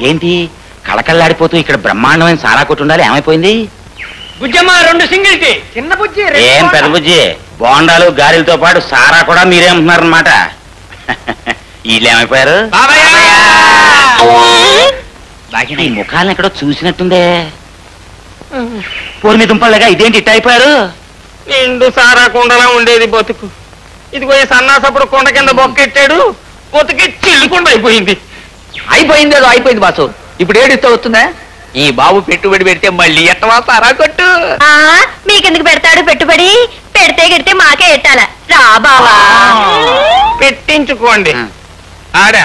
ఏంటి కళకళ్ళాడిపోతూ ఇక్కడ బ్రహ్మాండమైన సారా కొట్టు ఉండాలి, ఏమైపోయింది? Bujjamma 2 single tea. చిన్న బుజ్జి ఏం పెద్ద బుజ్జి, బోండాలు గారెలతో పాటు సారా కూడా మీరేమంటున్నారన్నమాట. వీళ్ళు ఏమైపోయారు? ఈ ముఖాలను ఎక్కడో చూసినట్టుందే. పూర్మి దుంపలుగా ఇదేంటి ఇట్ట అయిపోయారు? నిండు సారా కుండలా ఉండేది బతుకు, ఇదిగో ఈ సన్నాసప్పుడు కొండ కింద బొక్కెట్టాడు, బతుకి చిల్లుకుండా అయిపోయింది. అయిపోయిందేదో అయిపోయింది బాసు, ఇప్పుడు ఏడిస్తూ వస్తుందా? ఈ బాబు పెట్టుబడి పెడితే మళ్ళీ ఎట్టవా సారా కొట్టు. మీకెందుకు పెడతాడు పెట్టుబడి? పెడితే గిడితే మాకే ఎట్టాల రా బావా. పెట్టించుకోండి. ఆడా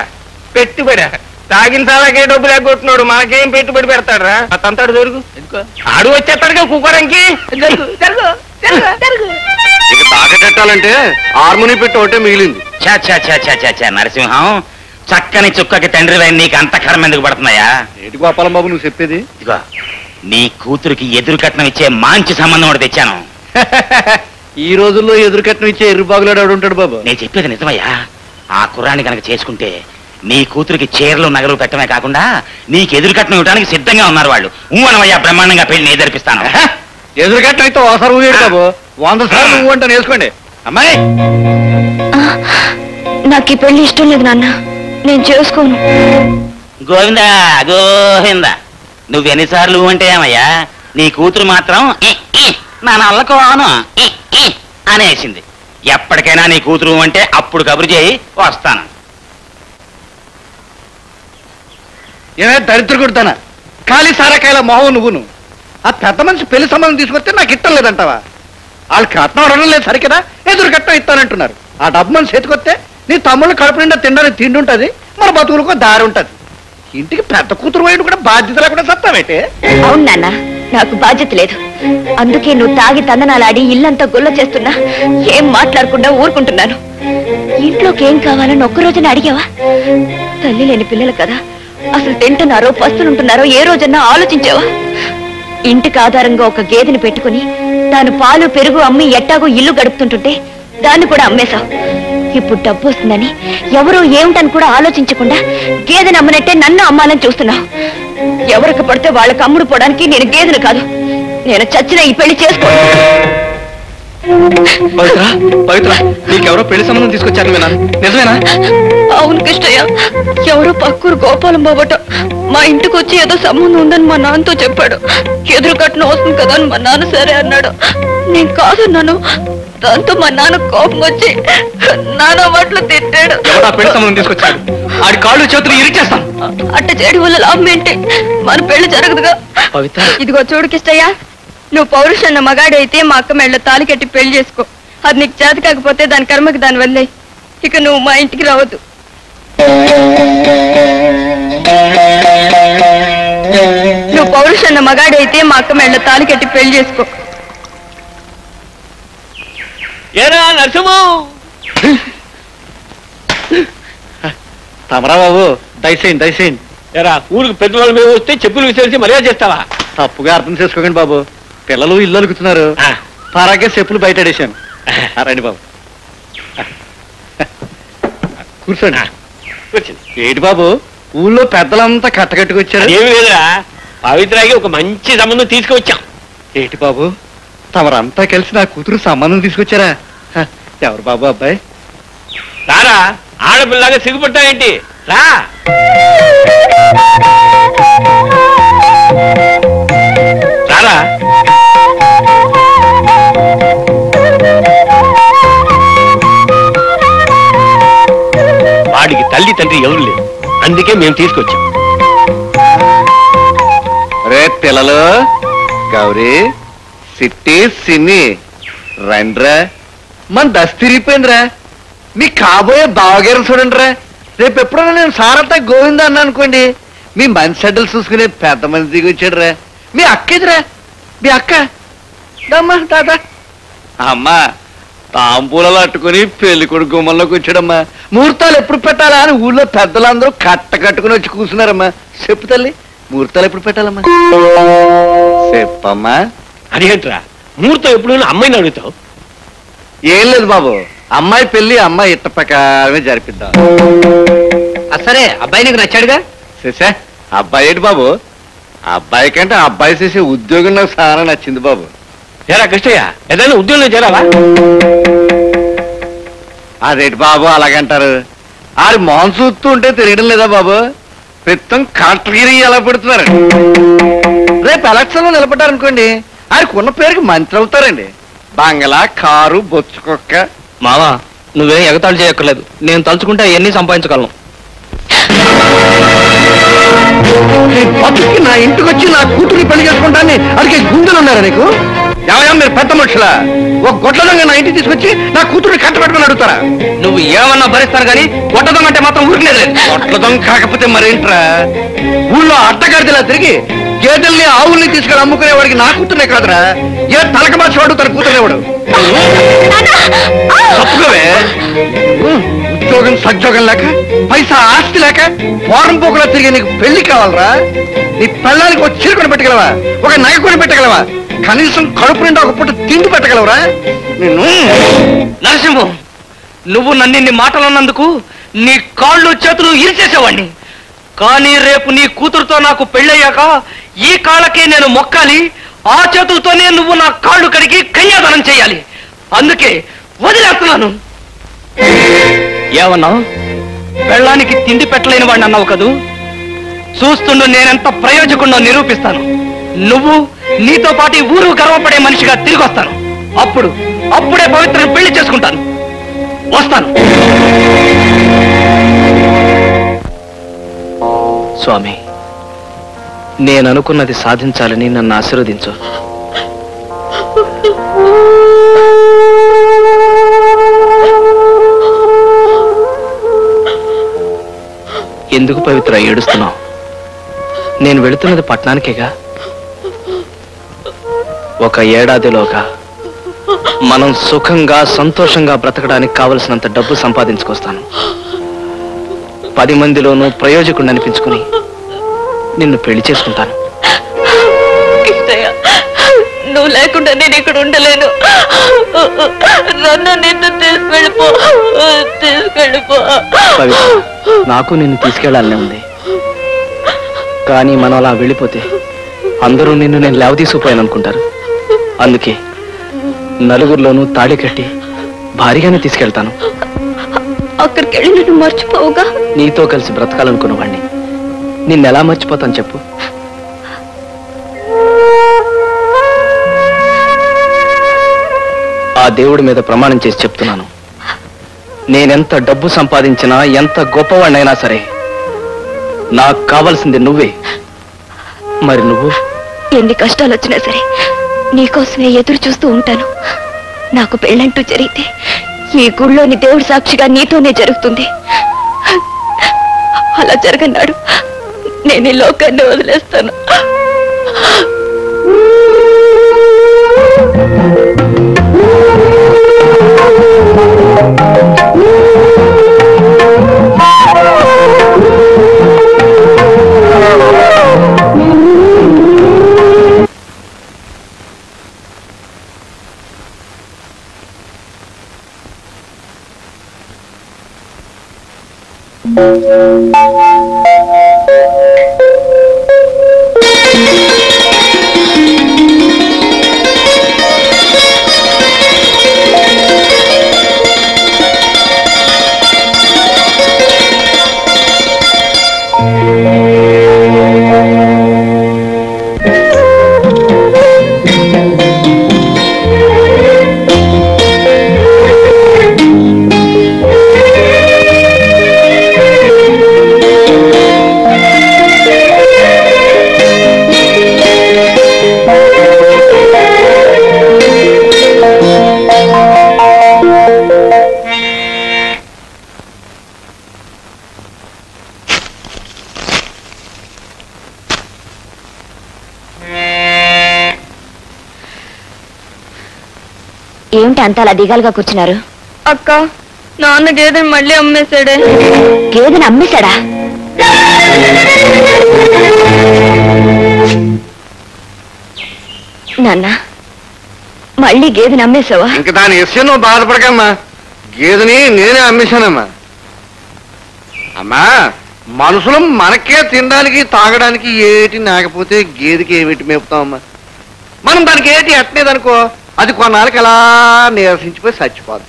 పెట్టుబడి తాగిన సారాకే డబ్బులు ఎగ్గొట్టున్నాడు, మనకేం పెట్టుబడి పెడతాడు రా? అతంతాడు జరుగు, ఆడు వచ్చేస్తాడుగా కుక్కరంకి. ఇక తాకటెట్టాలంటే హార్మోని పెట్టి ఒకటే మిగిలింది. నరసింహం, చక్కని చుక్కకి తండ్రి నీకు అంత కర్మ ఎందుకు పడుతున్నాయా? ఏంటి గోపాలం బాబు నువ్వు చెప్పేది? ఇదిగో నీ కూతురికి ఎదురు కట్నం ఇచ్చే మంచి సంబంధం ఒకటి తెచ్చాను. ఈ రోజుల్లో ఎదురు కట్నం ఇచ్చే ఎర్రుబాగులాడు ఉంటాడు బాబు. నేను చెప్పేది నిజమయ్యా. ఆ కుర్రాన్ని కనుక చేసుకుంటే నీ కూతురికి చీరలు నగలు పెట్టడమే కాకుండా నీకు ఎదురు కట్నం ఇవ్వడానికి సిద్ధంగా ఉన్నారు వాళ్ళు. అనవయ్యా, బ్రహ్మాండంగా పెళ్లి నేను జరిపిస్తాను. ఎదురు కట్నం అయితే ఒకసారి ఊగాడు బాబు, 100 సార్లు నువ్వు అంటే నేర్చుకోండి. అమ్మాయి, నాకు ఈ పెళ్లి ఇష్టం లేదు నాన్న, నేను చేసుకోను. గోవిందా గోవిందా, నువ్వెన్నిసార్లు అంటే ఏమయ్యా, నీ కూతురు మాత్రం నా నల్లకోను అనేసింది. ఎప్పటికైనా నీ కూతురు అంటే అప్పుడు కబురు చేయి, వస్తాను. ఏమే దరిద్ర కొడతానా, ఖాళీ సారాకాయల మొహం నువ్వును. ఆ పెద్ద మనిషి పెళ్లి సంబంధం తీసుకొస్తే నాకు ఇష్టం లేదంటావా? వాళ్ళకి కట్నం అడగడం లేదు సరికదా, ఎదురు కట్నం ఇస్తానంటున్నారు. ఆ డబ్బు మనిషి చేతికొస్తే నీ తమ్ముళ్ళు కడుపు నిండా తినడానికి తిండి ఉంటుంది, మన బతుకులకు దారి ఉంటుంది. ఇంటికి పెద్ద కూతురు వైపు కూడా బాధ్యత లేకుండా సత్తావేటే? అవును నాన్న, నాకు బాధ్యత లేదు. అందుకే నువ్వు తాగి తందనాలాడి ఇల్లంతా గుల్ల చేస్తున్నా ఏం మాట్లాడకుండా ఊరుకుంటున్నాను. ఇంట్లోకి ఏం కావాలని ఒక్కరోజున అడిగావా? తల్లి లేని పిల్లలు కదా, అసలు తింటున్నారో పస్తులుంటున్నారో ఏ రోజన్నా ఆలోచించావా? ఇంటికి ఆధారంగా ఒక గేదెని పెట్టుకుని దాని పాలు పెరుగు అమ్మి ఎట్టాగో ఇల్లు గడుపుతుంటుంటే దాన్ని కూడా అమ్మేశావు. ఇప్పుడు డబ్బు వస్తుందని ఎవరో ఏమిటని కూడా ఆలోచించకుండా గేదెని అమ్మనట్టే నన్ను అమ్మాలని చూస్తున్నావు. ఎవరికి పడితే వాళ్ళకి అమ్ముడు పోవడానికి నేను గేదెను కాదు. నేను చచ్చిన ఈ పెళ్లి చేసుకో. పవిత్ర, పవిత్ర, నీకెవరో పెళ్లి సంబంధం తీసుకొచ్చారు నిజమేనా? అవును కృష్ణయ్య, ఎవరో పక్కూరు గోపాలం బాబట మా ఇంటికి వచ్చి ఏదో సంబంధం ఉందని మా నాన్నతో చెప్పాడు. ఎదురు కట్నం వస్తుంది కదా అని మా నాన్న సరే అన్నాడు. నేను కాదన్నాను. దాంతో మా నాన్న కోపం వచ్చి నాన్న మాటలు తిట్టాడు. పెళ్లి సంబంధం తీసుకొచ్చాడు, ఆడి కాళ్ళు చేతులు ఇరిచేస్తాను. అట్ట చేయడం వల్ల లాభం ఏంటి? మన పెళ్లి జరగదుగా. ఇదిగో చూడు కిష్టయ్య, నువ్వు పౌరుషన్న మగాడైతే మా అక్క మెళ్ళ తాలి కట్టి పెళ్లి చేసుకో. అది నీకు చేత కాకపోతే దాని కర్మకి దాని వల్లే. ఇక నువ్వు మా ఇంటికి రావద్దు. నువ్వు పౌరుషన్న మగాడైతే మా అక్క మెళ్ళ తాలి కట్టి పెళ్లి చేసుకో. ఏరా నరసింహం, తమరా బాబు, దయచేయండి దయచేయండి. ఏరా ఊరికి పెద్దవాళ్ళ మీద వస్తే చెప్పులు విసిరేసి మర్యాద చేస్తావా? తప్పుగా అర్థం చేసుకోకండి బాబు, పిల్లలు ఇల్లు అలుకుతున్నారు, పారాకే చెప్పులు బయట ఆడేశాను. రండి బాబు, కూర్చోండి. ఏంటి బాబు, ఊళ్ళో పెద్దలంతా కట్టకట్టుకొచ్చారు? ఏమి లేదురా, పవిత్రాకి ఒక మంచి సంబంధం తీసుకువచ్చాం. ఏంటి బాబు, తమరంతా కలిసి నా కూతురు సంబంధం తీసుకొచ్చారా? ఎవరు బాబు అబ్బాయి? రారా, ఆడపిల్లగా సిగ్గుపట్టావేంటి? రా. రారా. వాడికి తల్లి తండ్రి ఎవరు లేరు, అందుకే మేము తీసుకొచ్చాం. రే పిల్లలు, గౌరీ, సిట్టి, సిన్ని, రండ్రా. మన దశ తిరిగిపోయిందిరా. మీ కాబోయే బావగారు చూడండి రా. రేపు ఎప్పుడన్నా నేను సారత గోవింద అన్నా అనుకోండి, మీ మంచి చెడ్డలు చూసుకునే పెద్ద మంది దిగి వచ్చాడు రా. మీ అక్కేదిరా, మీ అక్క దమ్మా తాత. అమ్మా తాంపూలలో అట్టుకుని పెళ్లి కొడుకు గుమ్మంలోకి వచ్చాడమ్మా. ముహూర్తాలు ఎప్పుడు పెట్టాలా అని ఊళ్ళో పెద్దలందరూ కట్టుకుని వచ్చి కూర్చున్నారమ్మా. చెప్పు తల్లి, ముహూర్తాలు ఎప్పుడు పెట్టాలమ్మా? చెప్పమ్మా. అదేంట్రా, ముహూర్తం ఎప్పుడు అమ్మాయిని అడుగుతావు? ఏం లేదు బాబు, అమ్మాయి పెళ్లి అమ్మాయి ఇట్ట ప్రకారమే జరిపిద్దాం. సరే అబ్బాయి నీకు నచ్చాడుగా? చేసా అబ్బాయి ఏంటి బాబు? అబ్బాయి కంటే అబ్బాయి చేసే ఉద్యోగం నాకు చాలా నచ్చింది బాబు. ఏరా కృష్ణయ్య ఏదైనా ఉద్యోగంలో చేరావా? అదేంటి బాబు అలాగంటారు? ఆరి మొహం చూస్తూ ఉంటే తిరగడం లేదా బాబు? ప్రస్తుతం కలెక్టర్గిరి ఎలా పెడుతున్నారు. రేపు ఎలక్షన్ లో నిలబడ్డారనుకోండి ఆయనకు ఉన్న పేరుకి మంత్రి అవుతారండి. బంగళా, కారు, బొచ్చు కుక్క. మావా నువ్వేం ఎగతాళి చేయక్కర్లేదు, నేను తలుచుకుంటే అవన్నీ సంపాదించగలను. బతుకి నా ఇంటికి వచ్చి నా కూతుర్ని పెళ్లి చేసుకుంటాన్ని అడిగే గుండెలు ఉన్నారా నీకు? ఏమయ్యా మీరు పెద్ద మనుషులా? ఒక గొడ్ల దొంగ నా ఇంటికి తీసుకొచ్చి నా కూతుర్ని కట్టబెట్టుకుని అడుగుతారా? నువ్వు ఏమన్నా భరిస్తాను కానీ కొట్టదం అంటే మాత్రం ఊరిలేదు. గొడ్ల దొంగ కాకపోతే మరేంట్రా? ఊళ్ళో అడ్డగాడిలా తిరిగి గేదెల్ని ఆవుల్ని తీసుకెళ్ళి అమ్ముకునేవాడికి నా కూతుర్నే కాదురా, ఏ తలక మార్చి వాడు తన కూతురేవాడు. తప్పుకోవే. ఉద్యోగం సద్యోగం లేక పైసా ఆస్తి లేక ఫారం పోకులా తిరిగి నీకు పెళ్లి కావాలరా? నీ పెళ్ళానికి ఒక చీర కొని పెట్టగలవా? ఒక నగ కొని పెట్టగలవా? కనీసం కడుపు నిండా ఒక పూట తిండి పెట్టగలవరా? నిన్ను నరసింహం, నువ్వు నన్నిన్ని మాటలన్నందుకు నీ కాళ్ళు చేతులు ఇరిచేసేవాడిని. కానీ రేపు నీ కూతురుతో నాకు పెళ్ళయ్యాక ఈ కాళ్ళకే నేను మొక్కాలి, ఆ చేతులతోనే నువ్వు నా కాళ్ళు కడిగి కన్యాదానం చేయాలి. అందుకే వదిలేస్తున్నాను. ఏమన్నావు? పెళ్ళానికి తిండి పెట్టలేని వాడిని అన్నావు కదూ? చూస్తుండు నేనెంత ప్రయోజకుడినో నిరూపిస్తాను. నువ్వు నీతో పాటు ఊరు గర్వపడే మనిషిగా తిరిగి వస్తాను. అప్పుడే పవిత్రను పెళ్లి చేసుకుంటాను. వస్తాను. స్వామి, నేను అనుకున్నది సాధించాలని నన్ను ఆశీర్వదించు. ఎందుకు పవిత్ర ఏడుస్తున్నావు? నేను వెళుతున్నది పట్టణానికేగా. ఒక ఏడాదిలోగా మనం సుఖంగా సంతోషంగా బ్రతకడానికి కావలసినంత డబ్బు సంపాదించుకొస్తాను. 10 మందిలోనూ ప్రయోజకుడిని అనిపించుకుని నిన్ను పెళ్లి చేసుకుంటాను. నువ్వు లేకుండా నేను ఇక్కడ ఉండలేను. నన్ను నిన్ను తీసుకెళ్ళిపో. పవిత్ర, నాకు నిన్ను తీసుకెళ్లాలనే ఉంది. కానీ మనం అలా వెళ్ళిపోతే అందరూ నిన్ను నేను లేవతీసుకుపోయాను అనుకుంటారు. అందుకే నలుగురిలోనూ తాళి కట్టి భారీగానే తీసుకెళ్తాను. అక్కడికి వెళ్ళి నన్ను మర్చిపోవుగా. నీతో కలిసి బ్రతకాలనుకున్నవాణ్ణి నిన్నెలా మర్చిపోతాను చెప్పు? ఆ దేవుడి మీద ప్రమాణం చేసి చెప్తున్నాను, నేనెంత డబ్బు సంపాదించినా ఎంత గొప్పవాణ్ణైనా సరే నాకు కావాల్సింది నువ్వే. మరి నువ్వు? ఎన్ని కష్టాలు వచ్చినా సరే నీకోసమే ఎదురు చూస్తూ ఉంటాను. నాకు పెళ్ళంటూ జరిగితే ఈ గుళ్ళోని దేవుడి సాక్షిగా నీతోనే జరుగుతుంది. అలా జరగన్నాడు నేను ఈ లోకాన్ని వదిలేస్తాను. ఏమిటి అంత అలా దిగాలుగా కూర్చున్నారు? అక్క, నాన్న గేదెని మళ్ళీ అమ్మేశాడే. గేదెని అమ్మేశాడా? నాన్న, మళ్ళీ గేదెని అమ్మేశావా? ఇంక దాని విషయం నువ్వు బాధపడకమ్మా. గేదెని నేనే అమ్మేశానమ్మా. అమ్మా, మనుషులు మనకే తినడానికి తాగడానికి ఏటి నాకపోతే గేదెకి ఏమిటి మేపుతామమ్మా? మనం దానికి ఏటి ఎట్టలేదనుకో, అది కొన్నాళ్ళకి ఎలా నీరసించిపోయి చచ్చిపోదు.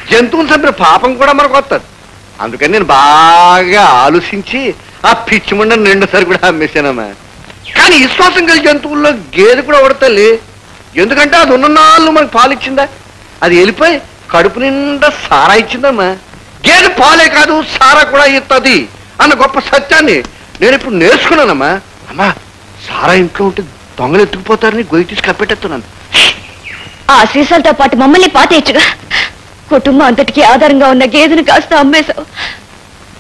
జంతువులు చంపిన పాపం కూడా మనకు వస్తుంది. అందుకని నేను బాగా ఆలోచించి ఆ పిచ్చి ముండని 2 సార్లు కూడా అమ్మేశానమ్మా. కానీ విశ్వాసం కలిగి జంతువుల్లో గేదె కూడా ఉడతల్లి. ఎందుకంటే అది ఉన్న నాళ్ళు మనకు పాలు ఇచ్చిందా, అది వెళ్ళిపోయి కడుపు నిండా సారా ఇచ్చిందమ్మా. గేదె పాలే కాదు సారా కూడా ఇస్తుంది అన్న గొప్ప సత్యాన్ని నేను ఇప్పుడు నేర్చుకున్నానమ్మా. అమ్మా, సారా ఇంట్లో ఉంటే దొంగలు ఎత్తుకుపోతారని గొయ్యి తీసి కప్పెట్టేస్తున్నాను. ఆ సీసాలతో పాటు మమ్మల్ని పాతేయచ్చుగా. కుటుంబం అంతటికి ఆధారంగా ఉన్న గేదెను కాస్త అమ్మేశావు.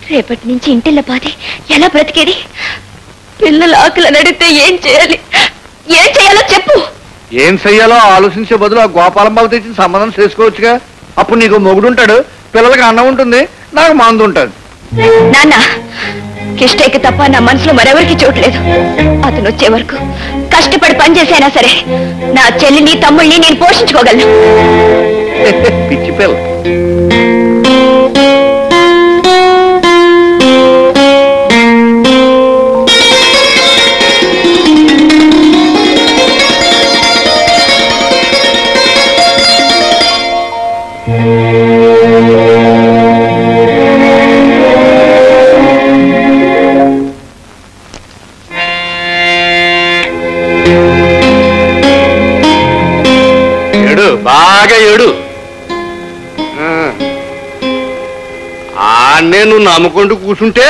రేపటి నుంచి ఇంటిల్ల పాతి ఎలా బ్రతికేది? పిల్లల ఆకలి నడితే ఏం చేయాలి? ఏం చేయాలో చెప్పు. ఏం చెయ్యాలో ఆలోచించే బదులు ఆ గోపాలం బాబు తెచ్చిన సంబంధం చేసుకోవచ్చుగా. అప్పుడు నీకు మొగుడు ఉంటాడు, పిల్లలకి అన్నం ఉంటుంది, నాకు మందు ఉంటుంది. నాన్న, కిష్టయ్యకి తప్ప నా మనసులో మరెవరికి చోట్లేదు. అతను వచ్చే వరకు కష్టపడి పనిచేసైనా సరే నా చెల్లిని తమ్ముళ్ళని నేను పోషించుకోగలను. పిచ్చి పిల్ల. బాగా ఏడు. నేను నమ్ముకుంటూ కూర్చుంటే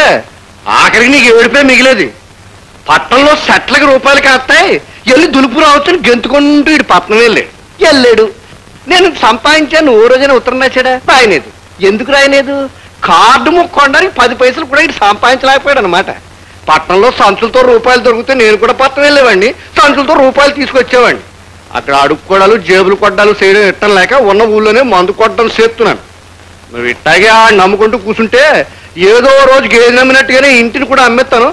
ఆఖరికి నీకు ఏడిపోయి మిగిలేదు. పట్టణంలో సెట్లకి రూపాయలు కాస్తాయి, వెళ్ళి దులుపు రావచ్చని గెంతుకుంటూ ఇటు పట్నం వెళ్ళాడు. నేను సంపాదించాను. ఓ రోజైనా ఉత్తరం రాశాడా? రాయలేదు. ఎందుకు రాయలేదు? కార్డు ముక్కొనడానికి 10 పైసలు కూడా ఇటు సంపాదించలేకపోయాడు అనమాట. పట్టణంలో సంచులతో రూపాయలు దొరికితే నేను కూడా పట్నం వెళ్ళేవాడిని, సంచులతో రూపాయలు తీసుకొచ్చేవాడిని. అక్కడ అడుక్కోడాలు జేబులు కొట్టాలు చేయడం ఇట్టం లేక ఉన్న ఊళ్ళోనే మందు కొట్టడం చేస్తున్నాను. నువ్వు ఇట్టాగే నమ్ముకుంటూ కూర్చుంటే ఏదో రోజు గేదె నమ్మినట్టుగానే ఇంటిని కూడా అమ్మేస్తాను.